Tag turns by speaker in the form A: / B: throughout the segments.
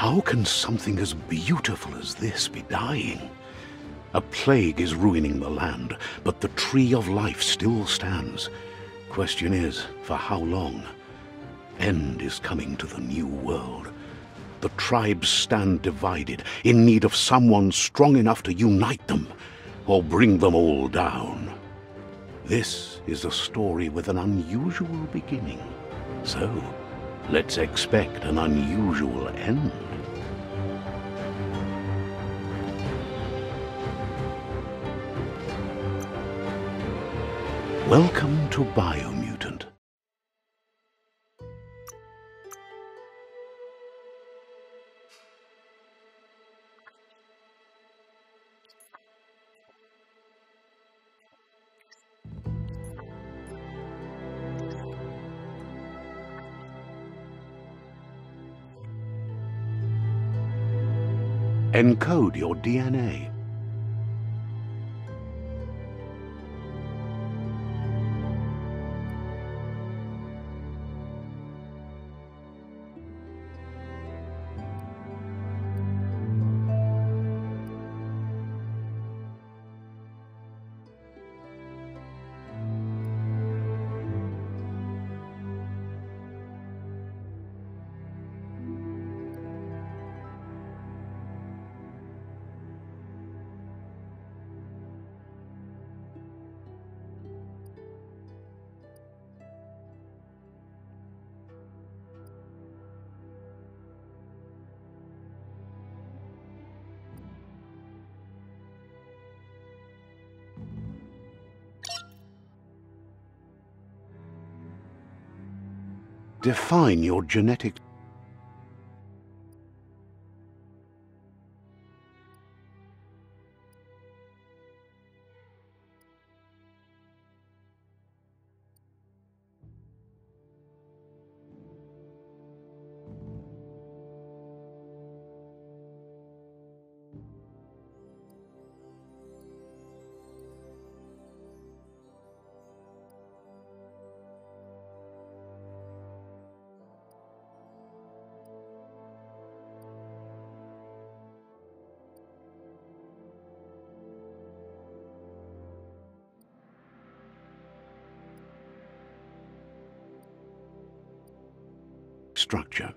A: How can something as beautiful as this be dying? A plague is ruining the land, but the tree of life still stands. Question is, for how long? End is coming to the new world. The tribes stand divided, in need of someone strong enough to unite them, or bring them all down. This is a story with an unusual beginning. So, let's expect an unusual end. Welcome to Biomutant. Encode your DNA. Define your genetic. Structure.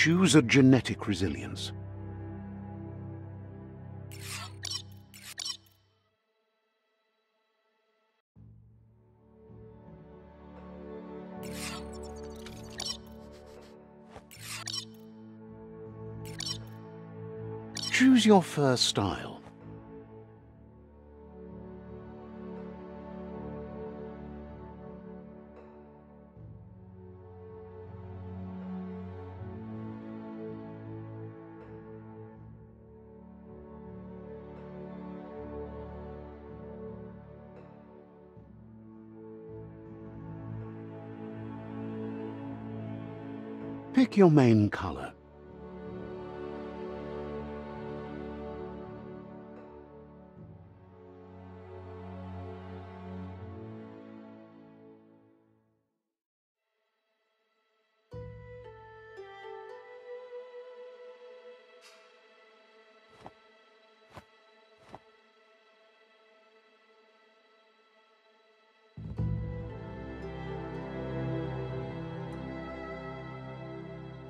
A: Choose a genetic resilience. Choose your first style. Pick your main color.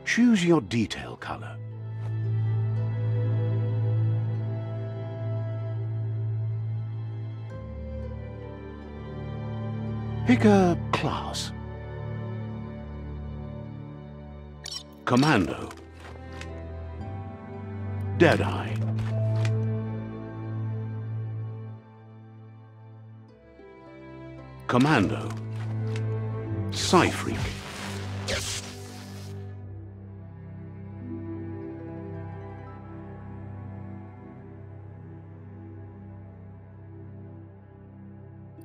A: Choose your detail color. Pick a class. Commando. Deadeye. Commando. Psy-freak.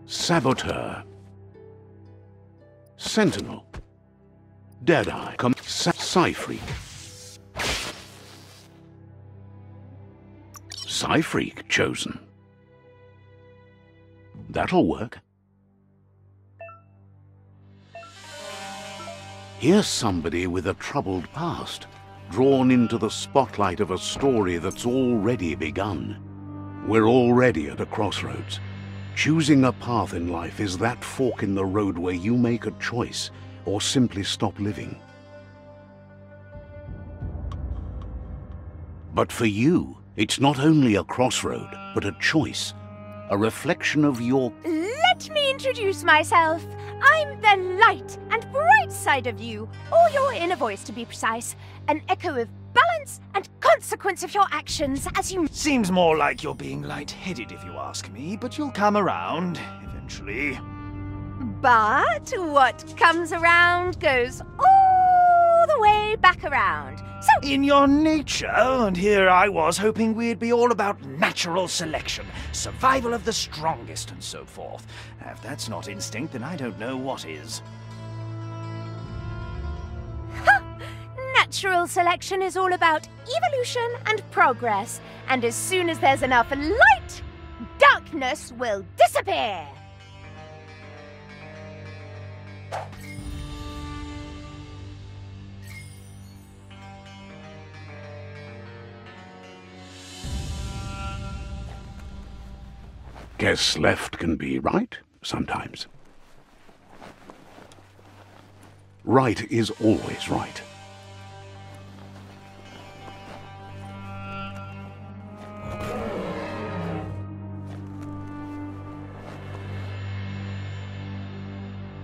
A: Saboteur. Sentinel. Deadeye. Psy-freak. Psy-freak chosen. That'll work. Here's somebody with a troubled past, drawn into the spotlight of a story that's already begun. We're already at a crossroads. Choosing a path in life is that fork in the road where you make a choice or simply stop living. But for you, it's not only a crossroad, but a choice. A reflection of your...
B: Let me introduce myself. I'm the light and bright side of you, or your inner voice to be precise. An echo of balance and consequence of your actions as you...
C: Seems more like you're being light-headed if you ask me, but you'll come around, eventually.
B: But what comes around goes all the way back around. So...
C: In your nature, and here I was hoping we'd be all about natural selection, survival of the strongest, and so forth. If that's not instinct, then I don't know what is.
B: Natural selection is all about evolution and progress, and as soon as there's enough light, darkness will disappear.
A: Guess left can be right, sometimes. Right is always right.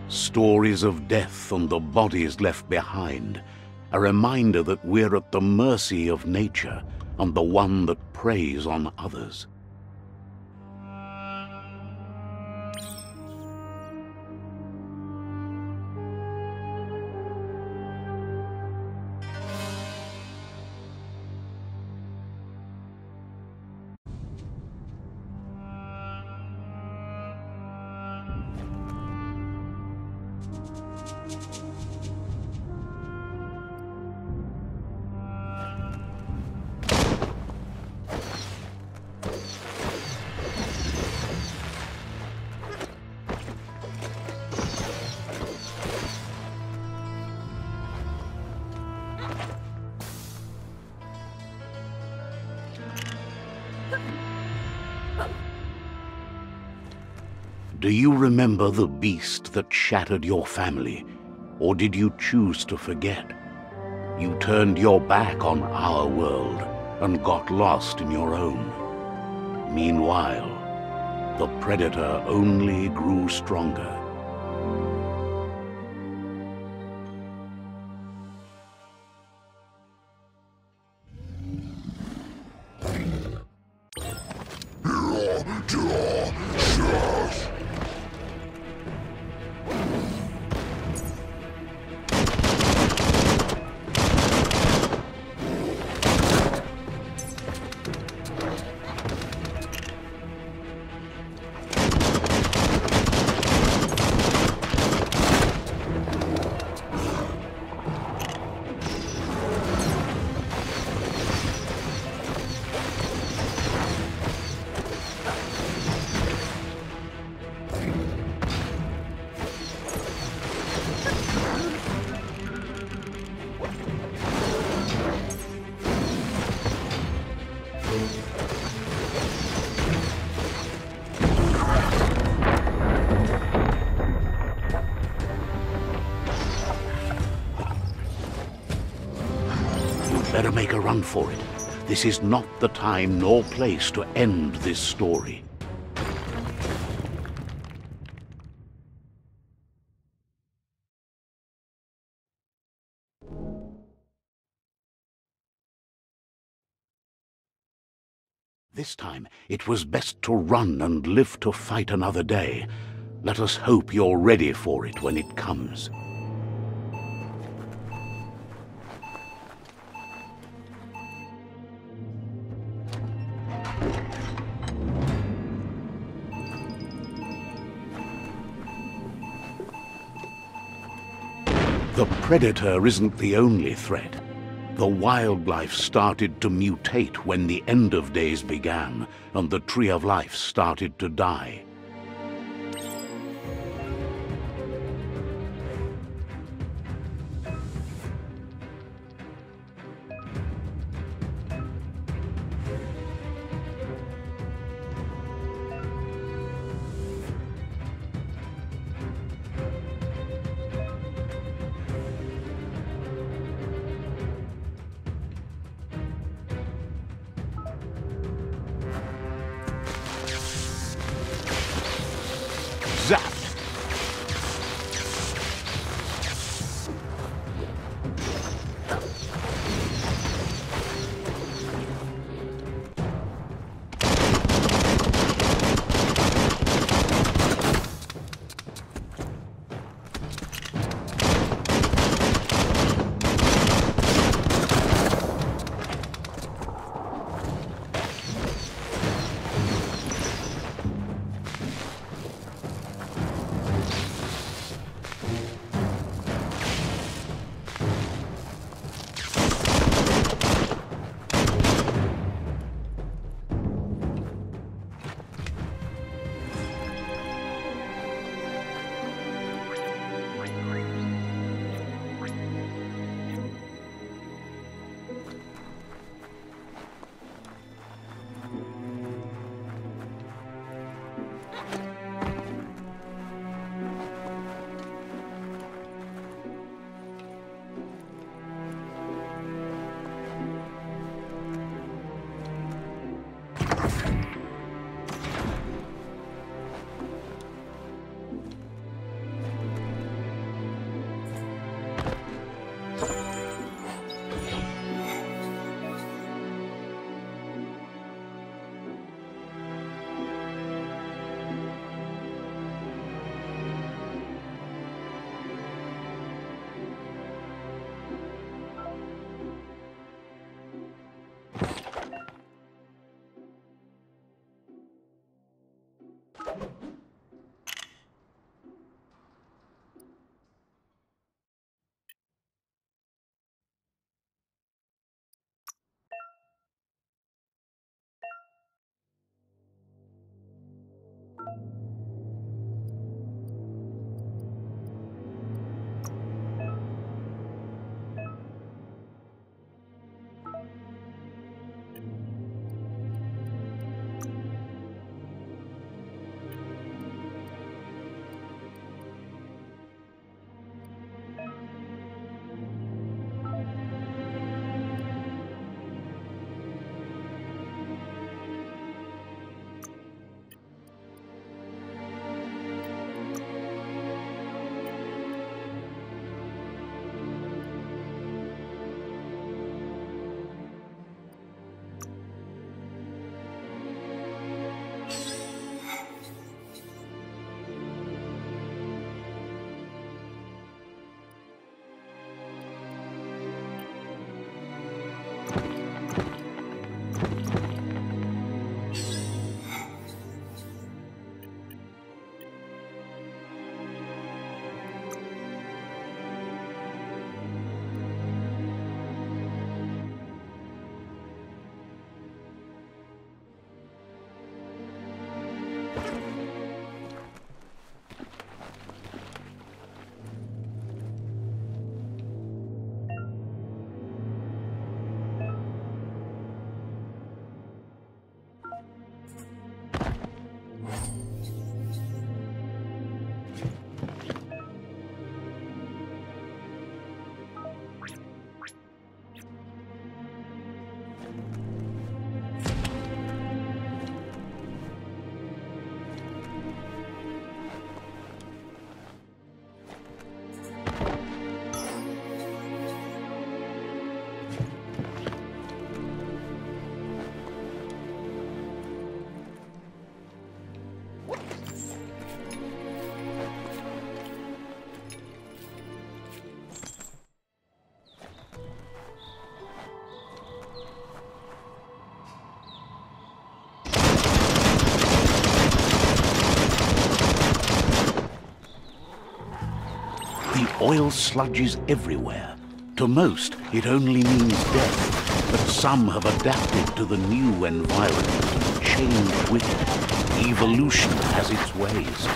A: Stories of death and the bodies left behind, a reminder that we're at the mercy of nature and the one that preys on others. Do you remember the beast that shattered your family, or did you choose to forget? You turned your back on our world and got lost in your own. Meanwhile, the predator only grew stronger. Better make a run for it. This is not the time nor place to end this story. This time, it was best to run and live to fight another day. Let us hope you're ready for it when it comes. The predator isn't the only threat. The wildlife started to mutate when the end of days began, and the Tree of Life started to die. Zapped! Oil sludges everywhere. To most, it only means death, but some have adapted to the new environment and changed with it. Evolution has its ways.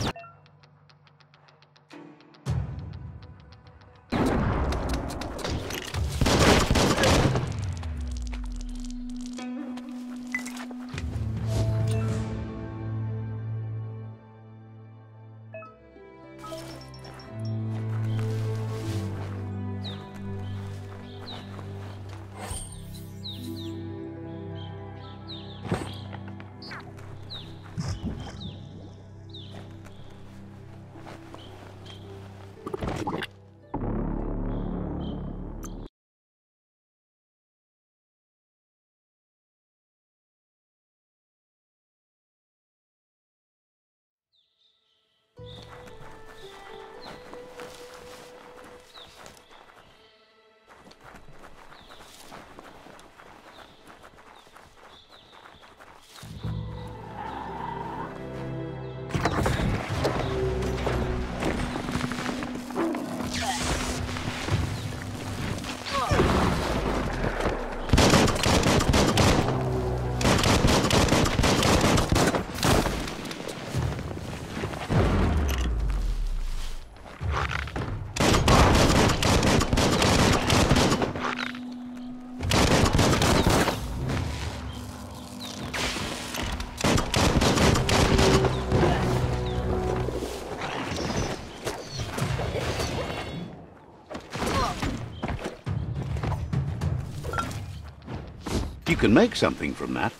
A: You can make something from that.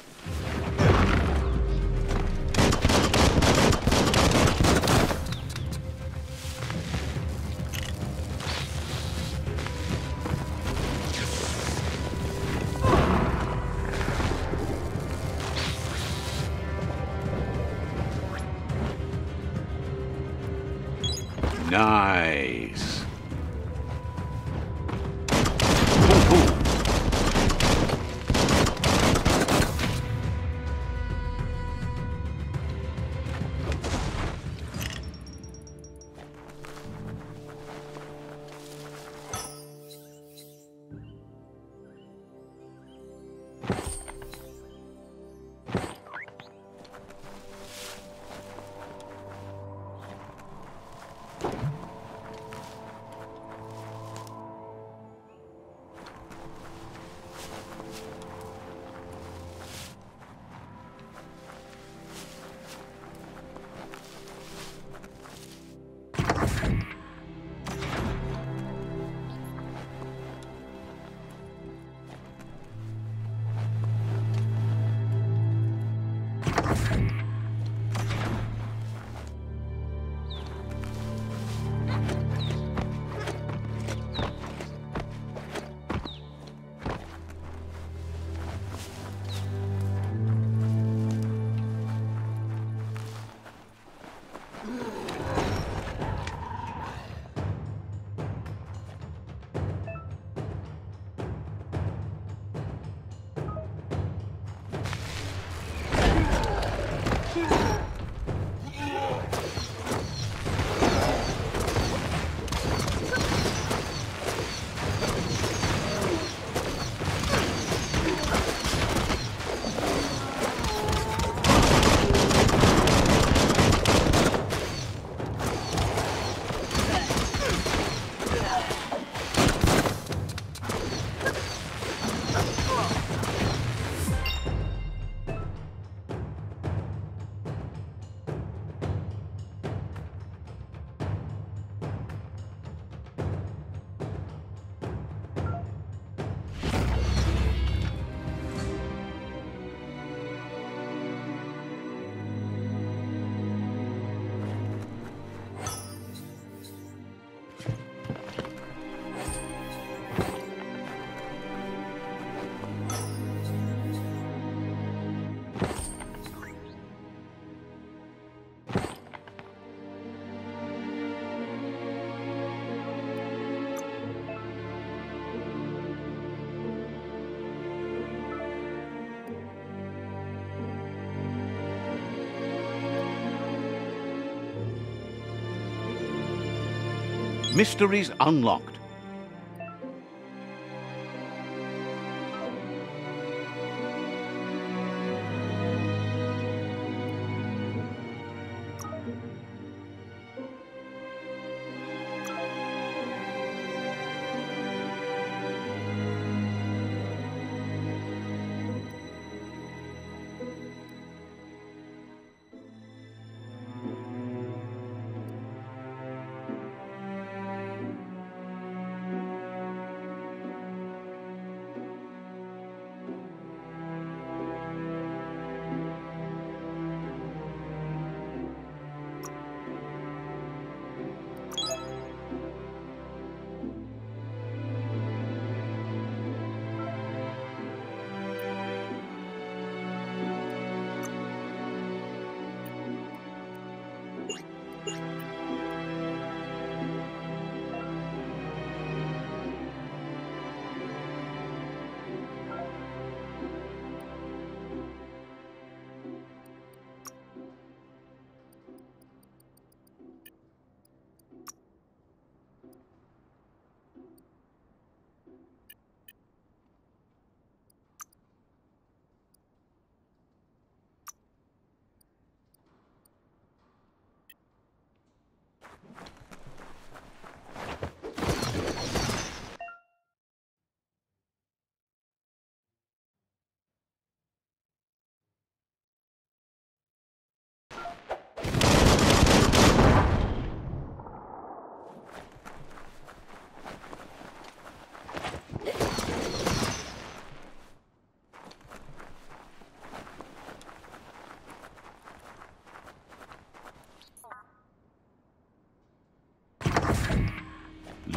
A: Nice. Mysteries unlocked.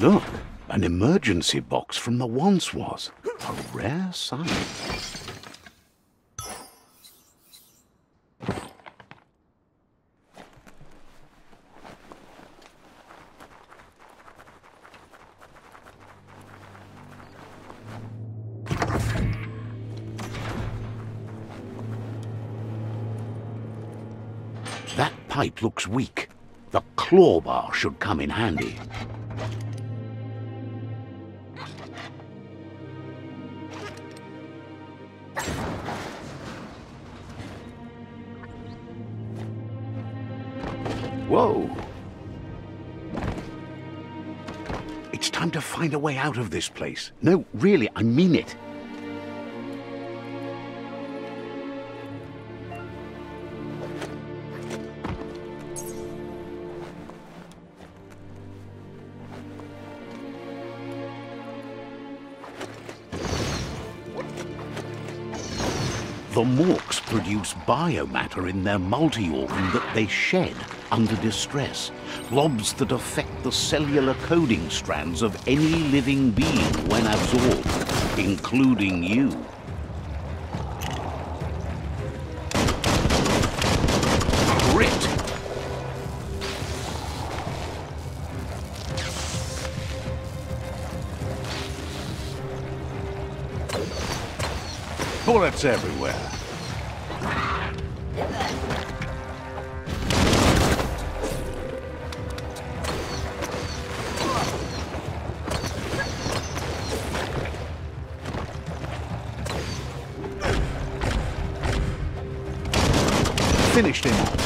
A: Look, an emergency box from the once was. A rare sight. That pipe looks weak. The claw bar should come in handy. Whoa! It's time to find a way out of this place. No, really, I mean it. The Morks produce biomatter in their multi-organ that they shed under distress, blobs that affect the cellular coding strands of any living being when absorbed, including you. Grit! Bullets everywhere. Finished him off.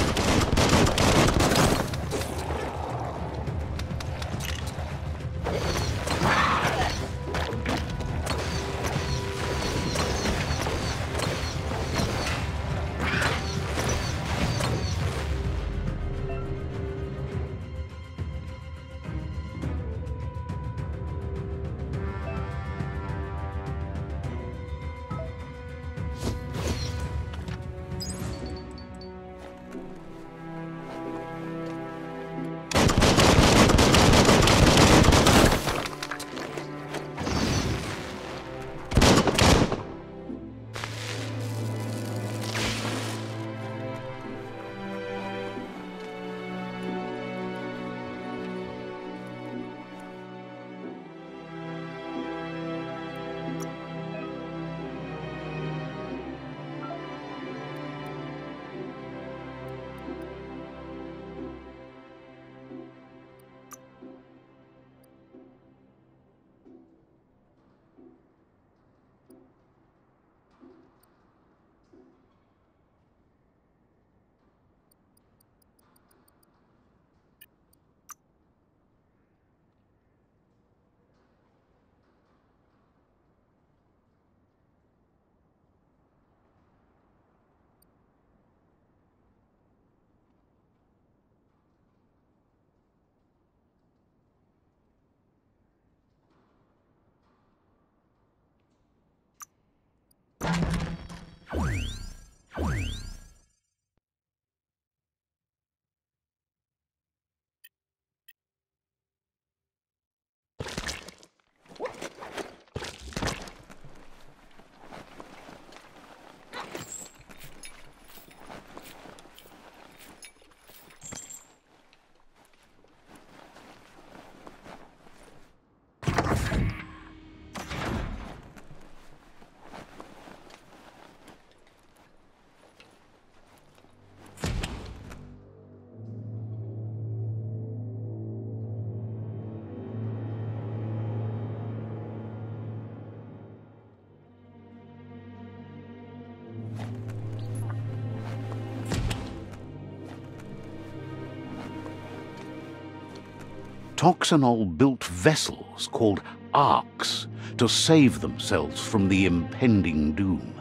A: Toxanol built vessels called arks to save themselves from the impending doom.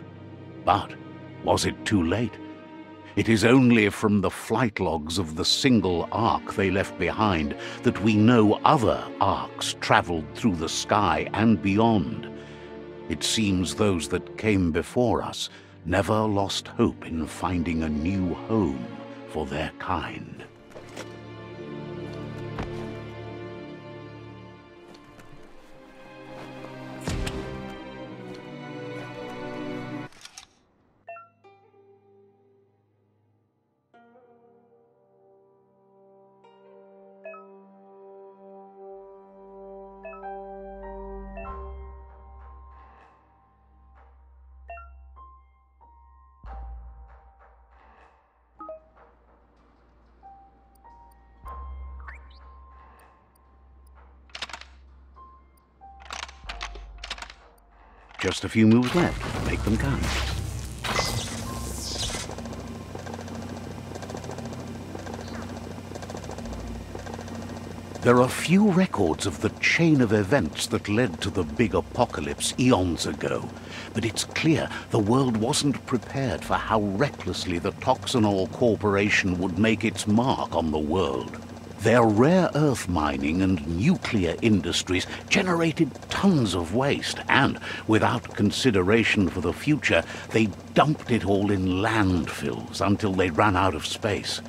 A: But was it too late? It is only from the flight logs of the single ark they left behind that we know other arks traveled through the sky and beyond. It seems those that came before us never lost hope in finding a new home for their kind. Just a few moves left. Make them count. There are few records of the chain of events that led to the big apocalypse eons ago, but it's clear the world wasn't prepared for how recklessly the Toxanol Corporation would make its mark on the world. Their rare earth mining and nuclear industries generated tons of waste, and, without consideration for the future, they dumped it all in landfills until they ran out of space.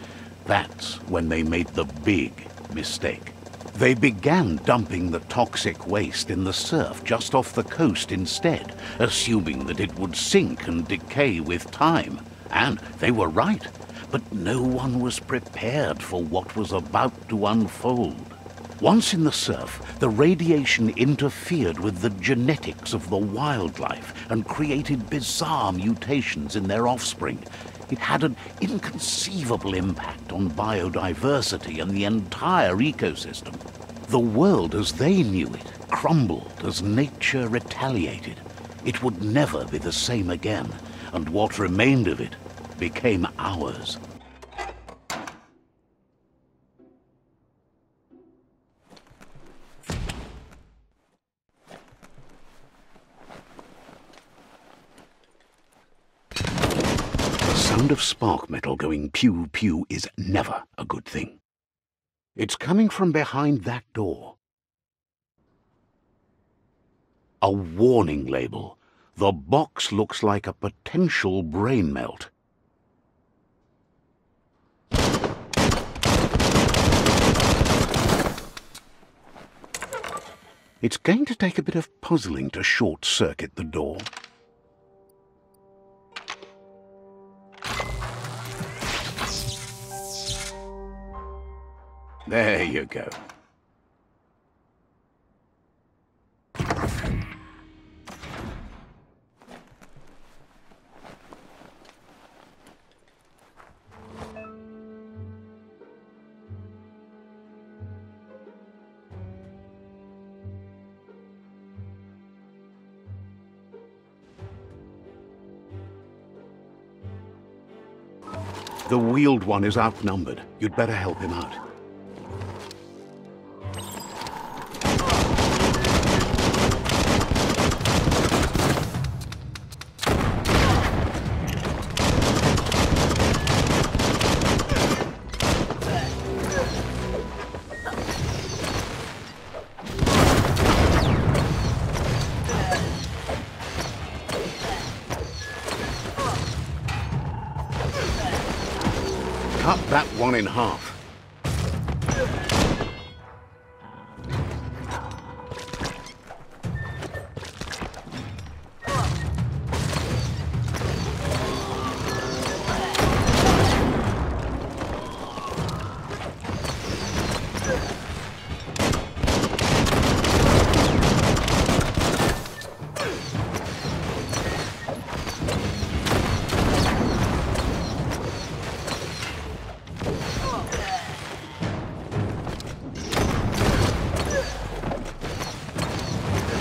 A: That's when they made the big mistake. They began dumping the toxic waste in the surf just off the coast instead, assuming that it would sink and decay with time. And they were right. But no one was prepared for what was about to unfold. Once in the surf, the radiation interfered with the genetics of the wildlife and created bizarre mutations in their offspring. It had an inconceivable impact on biodiversity and the entire ecosystem. The world as they knew it crumbled as nature retaliated. It would never be the same again, and what remained of it became ours. The sound of spark metal going pew-pew is never a good thing. It's coming from behind that door. A warning label. The box looks like a potential brain melt. It's going to take a bit of puzzling to short-circuit the door. There you go. The wheeled one is outnumbered. You'd better help him out. Cut that one in half.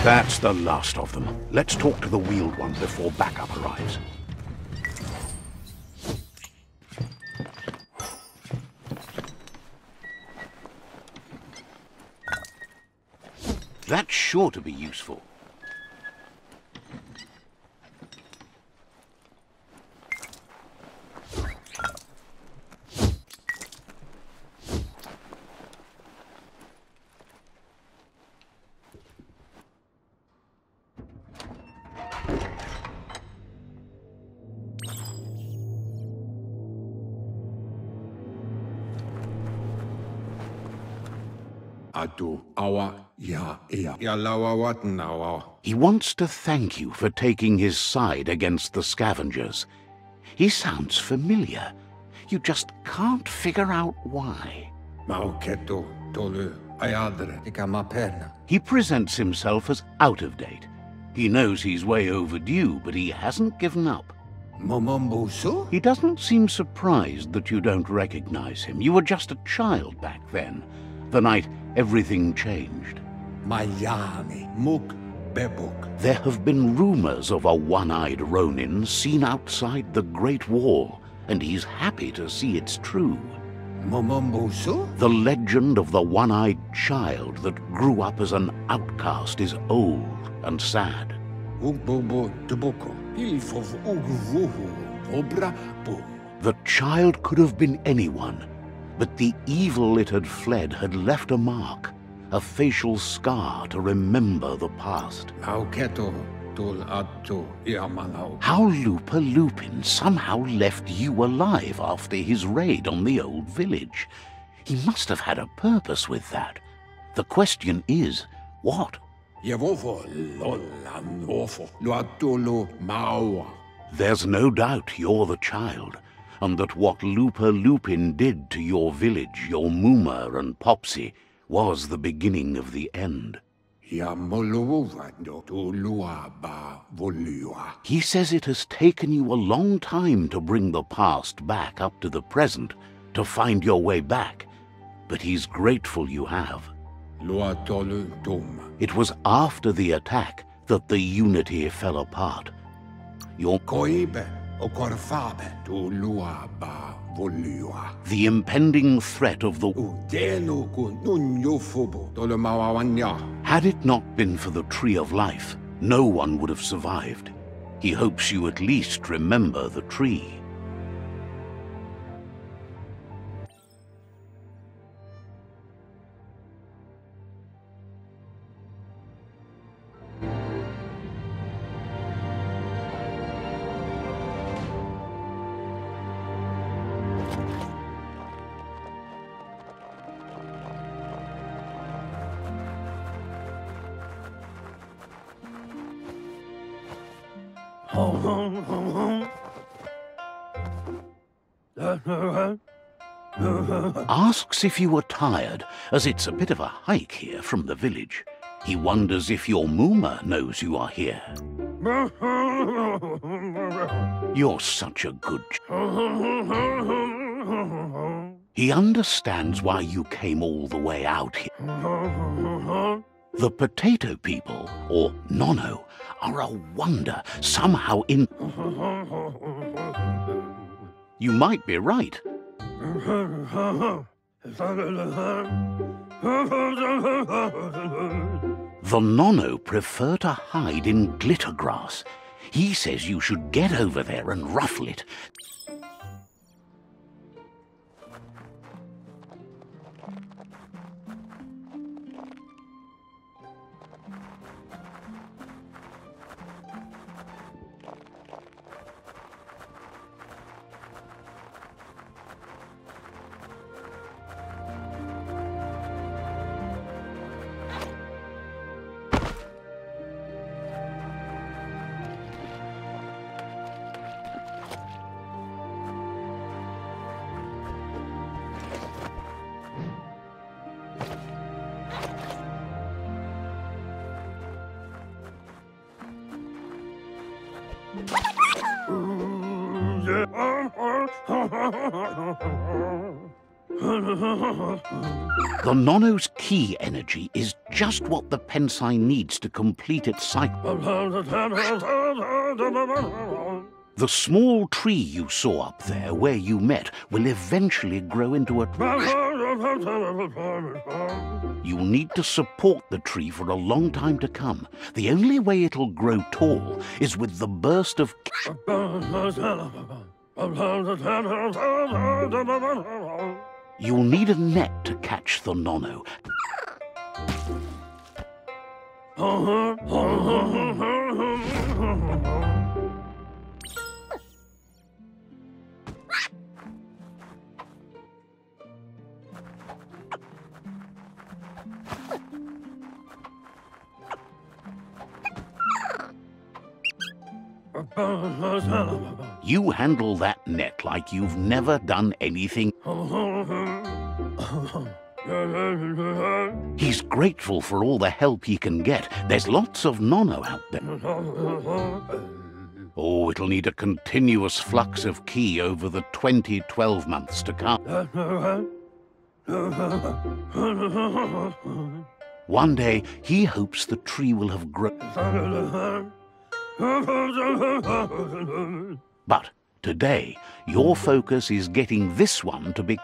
A: That's the last of them. Let's talk to the wheeled one before backup arrives. That's sure to be useful. He wants to thank you for taking his side against the scavengers. He sounds familiar. You just can't figure out why. He presents himself as out of date. He knows he's way overdue, but he hasn't given up. He doesn't seem surprised that you don't recognize him. You were just a child back then, the night everything changed. There have been rumors of a one-eyed Ronin seen outside the Great Wall, and he's happy to see it's true. The legend of the one-eyed child that grew up as an outcast is old and sad. The child could have been anyone, but the evil it had fled had left a mark, a facial scar to remember the past. How Lupa Lupin somehow left you alive after his raid on the old village. He must have had a purpose with that. The question is, what? There's no doubt you're the child, and that what Lupa Lupin did to your village, your Muma and Popsy, was the beginning of the end. He says it has taken you a long time to bring the past back up to the present, to find your way back, but he's grateful you have. It was after the attack that the unity fell apart. The impending threat of the... Had it not been for the Tree of Life, no one would have survived. He hopes you at least remember the tree. Asks if you were tired, as it's a bit of a hike here from the village. He wonders if your Muma knows you are here. You're such a good... He understands why you came all the way out here. The potato people, or Nono, are a wonder, somehow in... You might be right. The Nono prefer to hide in glitter grass. He says you should get over there and ruffle it. The Nono's key energy is just what the Pensai needs to complete its cycle. The small tree you saw up there where you met will eventually grow into a... You'll need to support the tree for a long time to come. The only way it'll grow tall is with the burst of... You'll need a net to catch the nono. You handle that net like you've never done anything. He's grateful for all the help he can get. There's lots of nono out there. Oh, it'll need a continuous flux of ki over the 12 months to come. One day, he hopes the tree will have grown. But today, your focus is getting this one to be...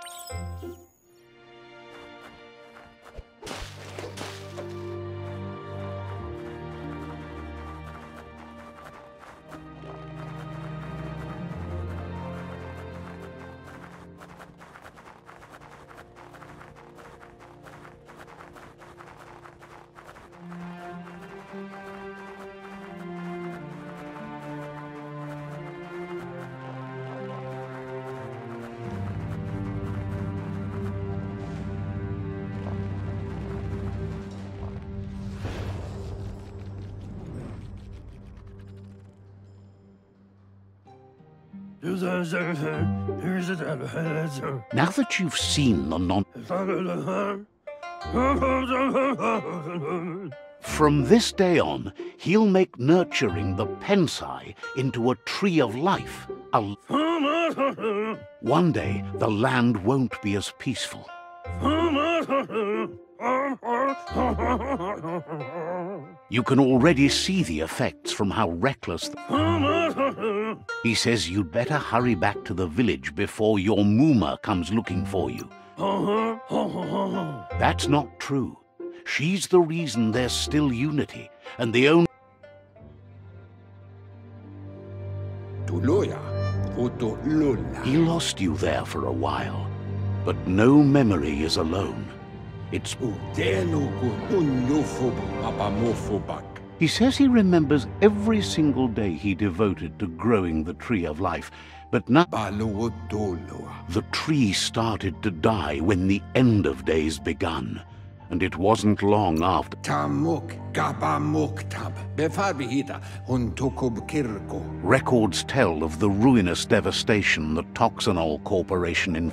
A: Now that you've seen the From this day on, he'll make nurturing the pensai into a tree of life. One day, the land won't be as peaceful. You can already see the effects from how reckless... He says you'd better hurry back to the village before your Muma comes looking for you. That's not true. She's the reason there's still unity, and the only... He lost you there for a while, but no memory is alone. It's... He says he remembers every single day he devoted to growing the Tree of Life, but now the tree started to die when the end of days begun, and it wasn't long after. Records tell of the ruinous devastation the Toxanol Corporation in...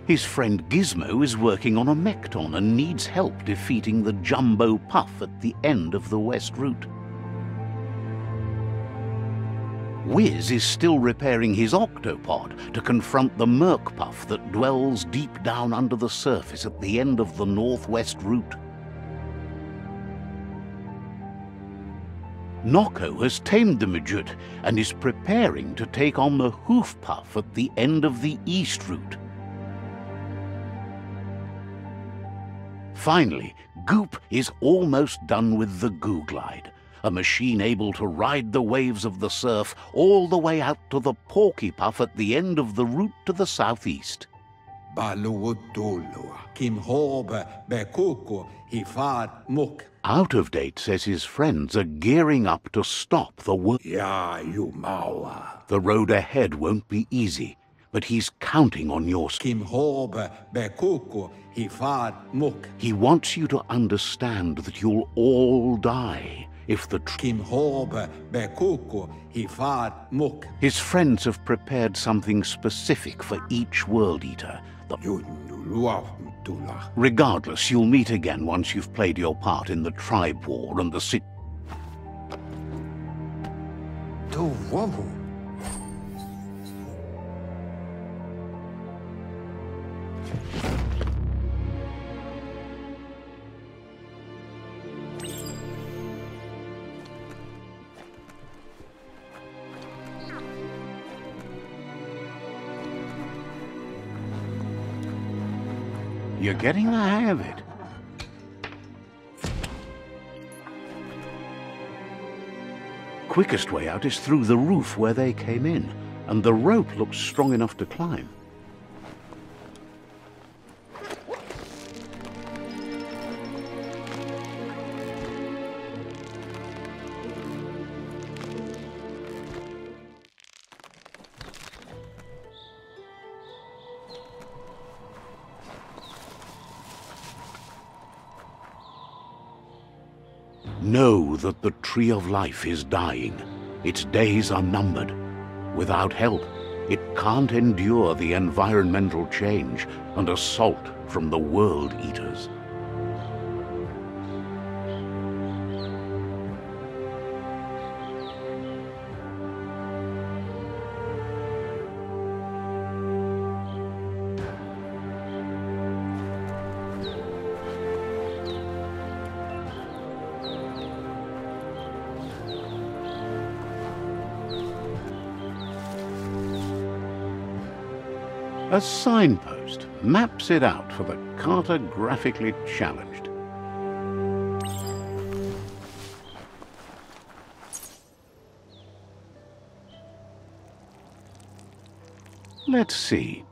A: His friend Gizmo is working on a Mekton and needs help defeating the Jumbo Puff at the end of the West Route. Wiz is still repairing his Octopod to confront the Merc Puff that dwells deep down under the surface at the end of the Northwest Route. Noko has tamed the Midget and is preparing to take on the Hoof Puff at the end of the East Route. Finally, Goop is almost done with the Goo Glide, a machine able to ride the waves of the surf all the way out to the Porky Puff at the end of the route to the southeast. Out of Date says his friends are gearing up to stop the world. The road ahead won't be easy, but he's counting on your... He wants you to understand that you'll all die if the... His friends have prepared something specific for each World Eater. Regardless, you'll meet again once you've played your part in the tribe war and the city. You're getting the hang of it. Quickest way out is through the roof where they came in, and the rope looks strong enough to climb. Know that the Tree of Life is dying. Its days are numbered. Without help, it can't endure the environmental change and assault from the World Eaters. A signpost maps it out for the cartographically challenged. Let's see.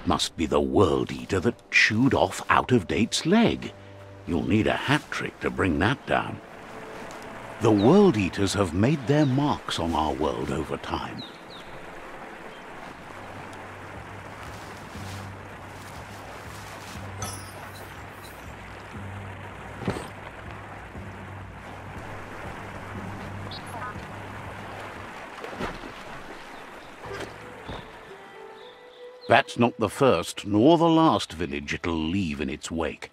A: Must be the World Eater that chewed off Out-of-Date's leg. You'll need a hat trick to bring that down. The World Eaters have made their marks on our world over time. That's not the first nor the last village it'll leave in its wake.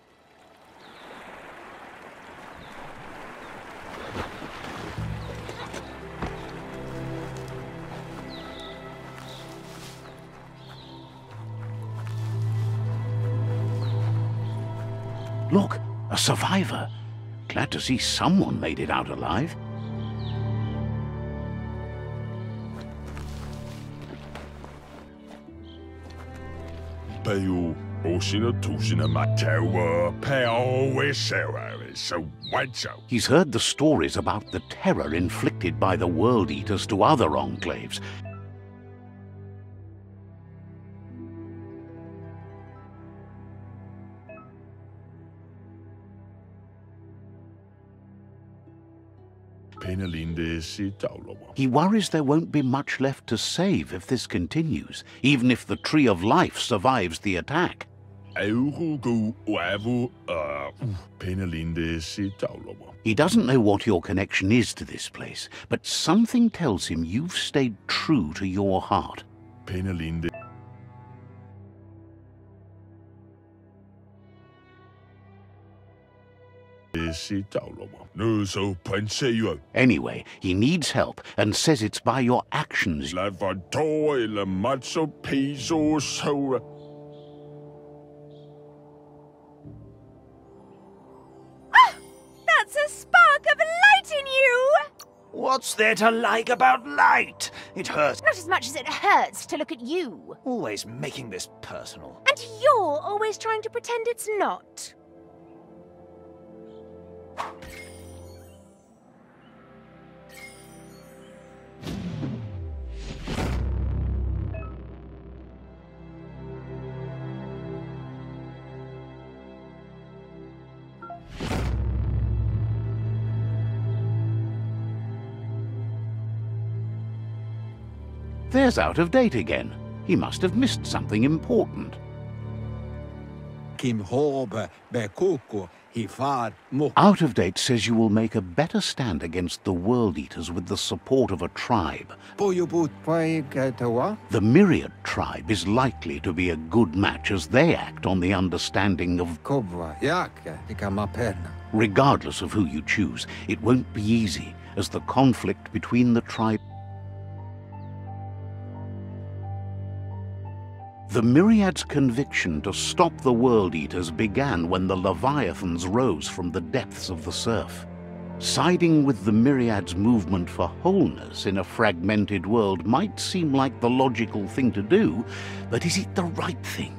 A: Look, a survivor. Glad to see someone made it out alive. He's heard the stories about the terror inflicted by the World Eaters to other enclaves. He worries there won't be much left to save if this continues, even if the Tree of Life survives the attack. He doesn't know what your connection is to this place, but something tells him you've stayed true to your heart. Anyway, he needs help and says it's by your actions.
B: Ah, that's a spark of light in you!
C: What's there to like about light? It hurts.
B: Not as much as it hurts to look at you.
C: Always making this personal.
B: And you're always trying to pretend it's not.
A: There's Out of Date again. He must have missed something important.
D: Kim Hobe Bekuku
A: Out of Date says you will make a better stand against the World Eaters with the support of a tribe. The Myriad tribe is likely to be a good match as they act on the understanding of... Regardless of who you choose, it won't be easy, as the conflict between the tribe... The Myriad's conviction to stop the World Eaters began when the Leviathans rose from the depths of the surf. Siding with the Myriad's movement for wholeness in a fragmented world might seem like the logical thing to do, but is it the right thing?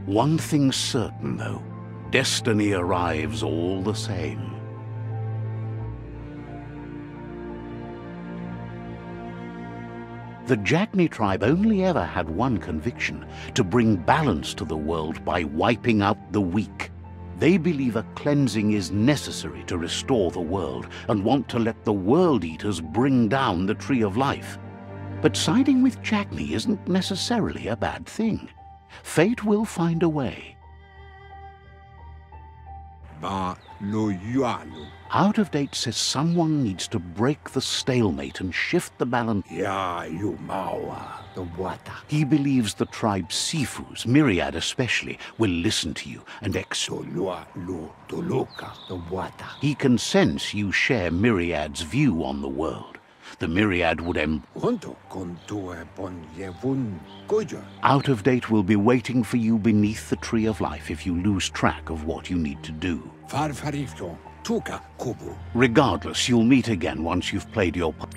A: One thing's certain, though. Destiny arrives all the same. The Jagni tribe only ever had one conviction: to bring balance to the world by wiping out the weak. They believe a cleansing is necessary to restore the world and want to let the World Eaters bring down the Tree of Life. But siding with Jagni isn't necessarily a bad thing. Fate will find a way. Out of Date says someone needs to break the stalemate and shift the balance. He believes the tribe Sifus, Myriad especially, will listen to you and He can sense you share Myriad's view on the world. The Myriad would Out of Date will be waiting for you beneath the Tree of Life if you lose track of what you need to do. Regardless, you'll meet again once you've played your part.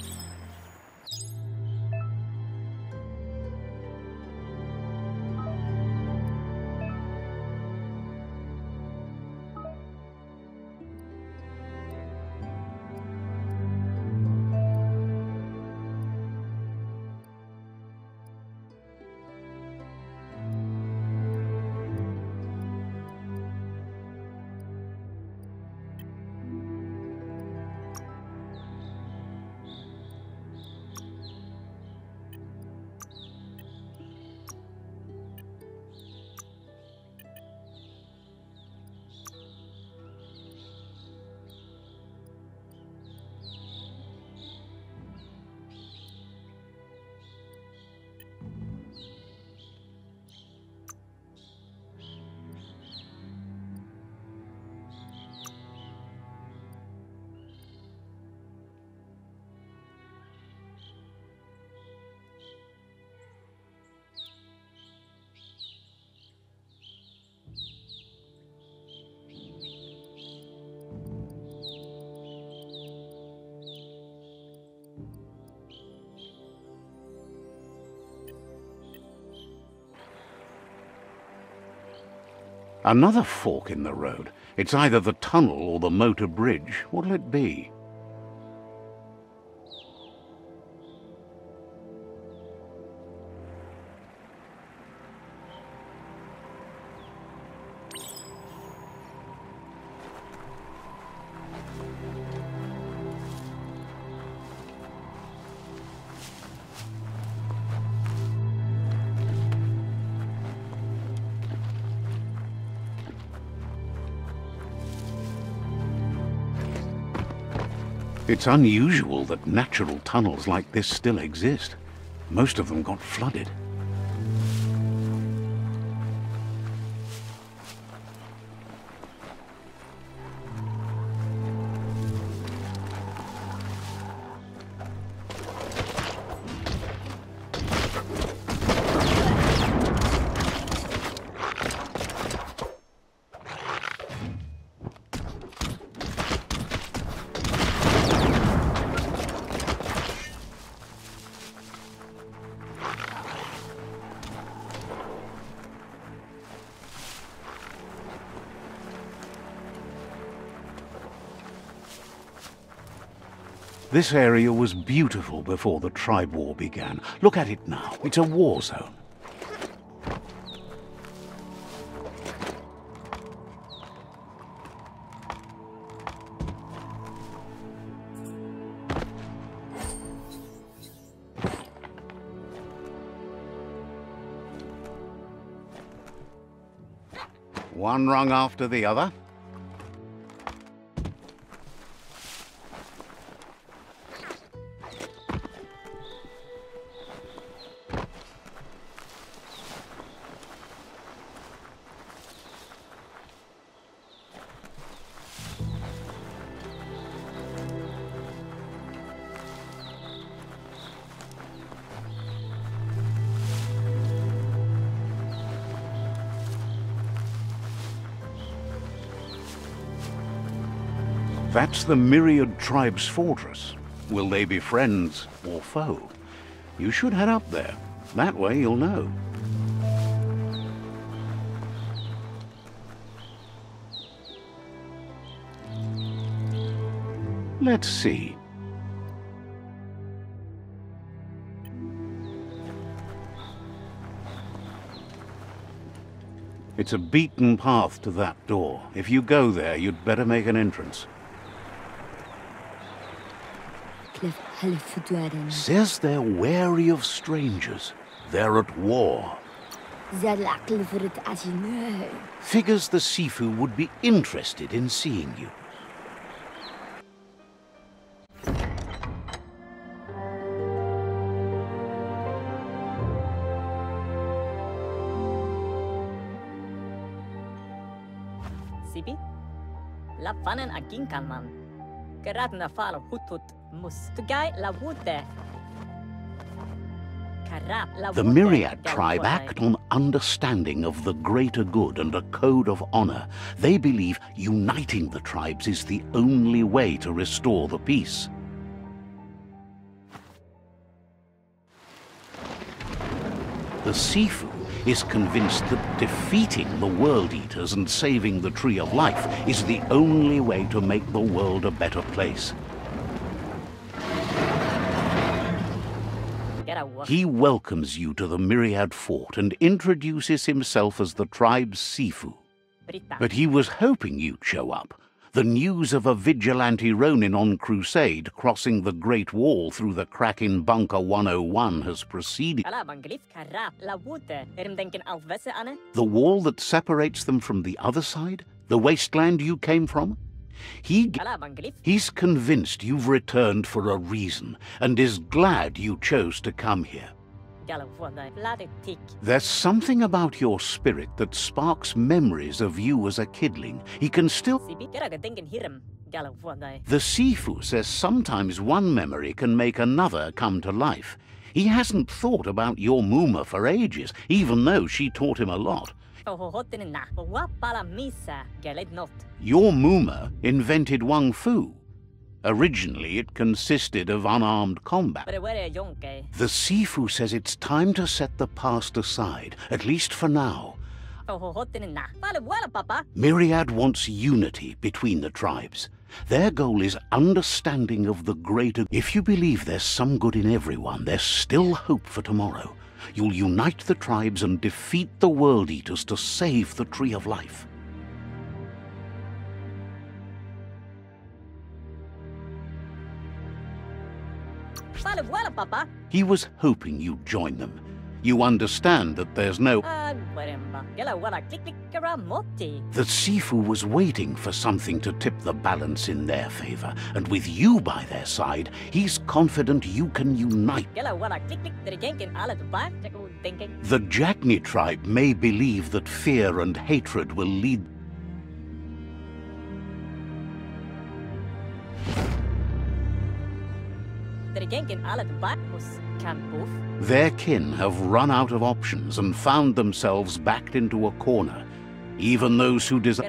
A: Another fork in the road. It's either the tunnel or the motor bridge. What'll it be? It's unusual that natural tunnels like this still exist. Most of them got flooded. This area was beautiful before the tribe war began. Look at it now. It's a war zone. One rung after the other. That's the Myriad Tribe's fortress. Will they be friends or foe? You should head up there. That way you'll know. Let's see. It's a beaten path to that door. If you go there, you'd better make an entrance. Says they're wary of strangers. They're at war. Figures the Sifu would be interested in seeing you.
D: Sibi? La fanen agin kan man. Geradna falo hutut mus. Tugai la wute.
A: The Myriad tribe act on understanding of the greater good and a code of honor. They believe uniting the tribes is the only way to restore the peace. The Sifu is convinced that defeating the World Eaters and saving the Tree of Life is the only way to make the world a better place. He welcomes you to the Myriad Fort and introduces himself as the tribe's Sifu. But he was hoping you'd show up. The news of a vigilante Ronin on crusade crossing the Great Wall through the crack in Bunker 101 has proceeded. The wall that separates them from the other side? The wasteland you came from? He's convinced you've returned for a reason, and is glad you chose to come here. There's something about your spirit that sparks memories of you as a kidling. He can still... The Sifu says sometimes one memory can make another come to life. He hasn't thought about your Muma for ages, even though she taught him a lot. Your Muma invented Wang Fu. Originally, it consisted of unarmed combat. The Sifu says it's time to set the past aside, at least for now. Myriad wants unity between the tribes. Their goal is understanding of the greater... If you believe there's some good in everyone, there's still hope for tomorrow. You'll unite the tribes and defeat the World Eaters to save the Tree of Life. He was hoping you'd join them. You understand that there's no... The Sifu was waiting for something to tip the balance in their favor, and with you by their side, he's confident you can unite. The Jagni tribe may believe that fear and hatred will lead... Their kin have run out of options and found themselves backed into a corner. Even those who desire...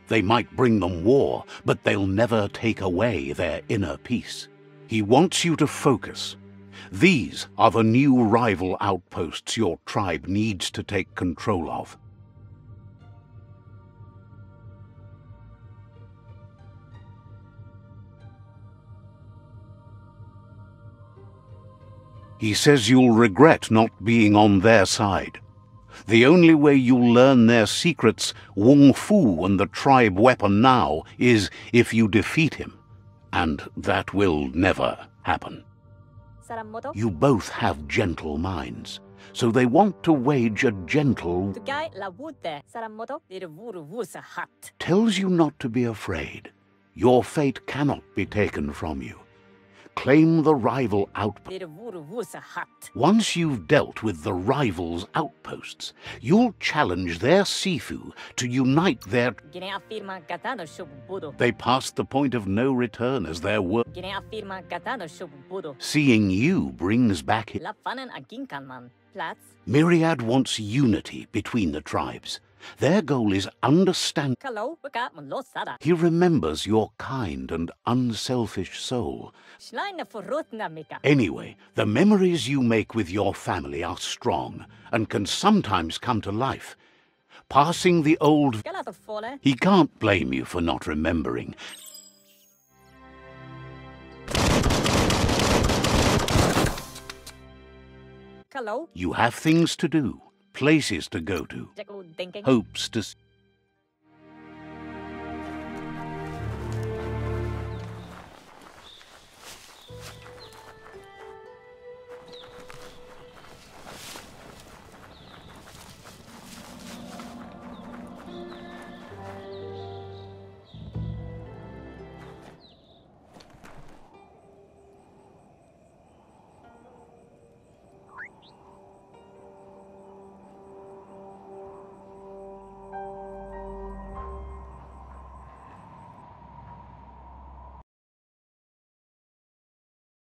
A: They might bring them war, but they'll never take away their inner peace. He wants you to focus. These are the new rival outposts your tribe needs to take control of. He says you'll regret not being on their side. The only way you'll learn their secrets, Wung Fu and the tribe weapon now, is if you defeat him. And that will never happen. You both have gentle minds, so they want to wage a gentle... Tells you not to be afraid. Your fate cannot be taken from you. Claim the rival outpost. Once you've dealt with the rival's outposts, you'll challenge their Sifu to unite their... They passed the point of no return as their work. Seeing you brings back... Myriad wants unity between the tribes. Their goal is understand.
D: Hello, waka molosada.
A: He remembers your kind and unselfish soul.
D: Schleine forrotna mika.
A: Anyway, the memories you make with your family are strong and can sometimes come to life. Passing the old...
D: Galata fole.
A: He can't blame you for not remembering.
D: Hello.
A: You have things to do, places to go to,
D: Jackal thinking.
A: hopes to...